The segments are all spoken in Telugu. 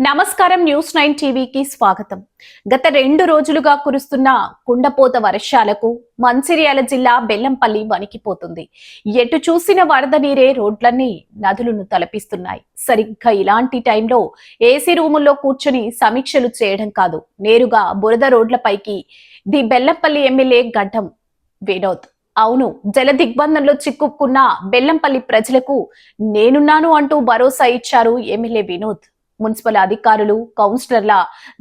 నమస్కారం న్యూస్ 9 టీవీకి స్వాగతం. గత 2 రోజులుగా కురుస్తున్న కుండపోత వర్షాలకు మంచిర్యాల జిల్లా బెల్లంపల్లి వణికిపోతుంది. ఎటు చూసిన వరద నీరే రోడ్లన్నీ నదులను తలపిస్తున్నాయి. సరిగ్గా ఇలాంటి టైంలో ఏసీ రూముల్లో కూర్చుని సమీక్షలు చేయడం కాదు, నేరుగా బురద రోడ్లపైకి ది బెల్లంపల్లి ఎమ్మెల్యే గడ్డం వినోద్. అవును, జల దిగ్బంధంలో చిక్కుకున్న బెల్లంపల్లి ప్రజలకు నేనున్నాను అంటూ భరోసా ఇచ్చారు ఎమ్మెల్యే వినోద్. మున్సిపల్ అధికారులు, కౌన్సిలర్ల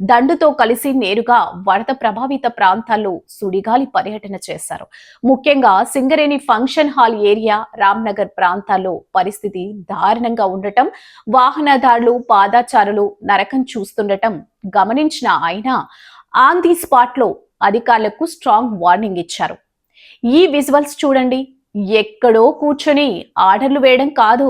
దండుతో కలిసి నేరుగా వరద ప్రభావిత ప్రాంతాల్లో సుడిగాలి పర్యటన చేశారు. ముఖ్యంగా Singareni function hall area, Ramnagar ప్రాంతాల్లో పరిస్థితి దారుణంగా ఉండటం, వాహనదారులు, పాదాచారులు నరకం చూస్తుండటం గమనించిన ఆయన ఆన్ ది స్పాట్ లో అధికారులకు స్ట్రాంగ్ వార్నింగ్ ఇచ్చారు. ఈ విజువల్స్ చూడండి. ఎక్కడో కూర్చొని ఆర్డర్లు వేయడం కాదు,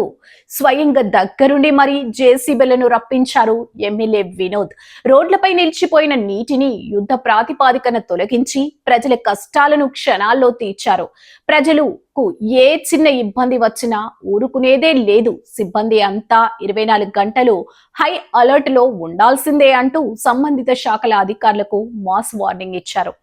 స్వయంగా దగ్గరుండి మరీ జేసీబీలను రప్పించారు ఎమ్మెల్యే వినోద్. రోడ్లపై నిలిచిపోయిన నీటిని యుద్ధ ప్రాతిపాదికన తొలగించి ప్రజల కష్టాలను క్షణాల్లో తీర్చారు. ప్రజలకు ఏ చిన్న ఇబ్బంది వచ్చినా ఊరుకునేదే లేదు. సిబ్బంది అంతా 24 గంటలు హై అలర్ట్ లో ఉండాల్సిందే అంటూ సంబంధిత శాఖల అధికారులకు మాస్ వార్నింగ్ ఇచ్చారు.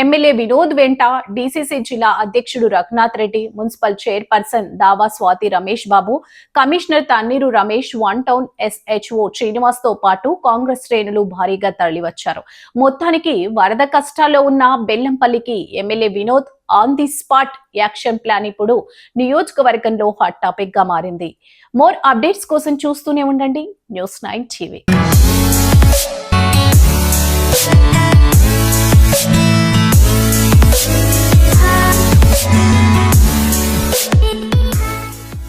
ఎమ్మెల్యే వినోద్ వెంట డీసీసీ జిల్లా అధ్యక్షుడు Raghunath Reddy, municipal chairperson Dava Swathi Ramesh Babu, commissioner Tanneeru Ramesh, one town SHO Srinivas తో పాటు కాంగ్రెస్ శ్రేణులు భారీగా తరలివచ్చారు. మొత్తానికి వరద కష్టాల్లో ఉన్న బెల్లంపల్లికి MLA Vinod on the spot action plan ఇప్పుడు నియోజకవర్గంలో హాట్ టాపిక్ గా మారింది. మోర్ అప్డేట్స్ కోసం చూస్తూనే ఉండండి న్యూస్ 9 టీవీ.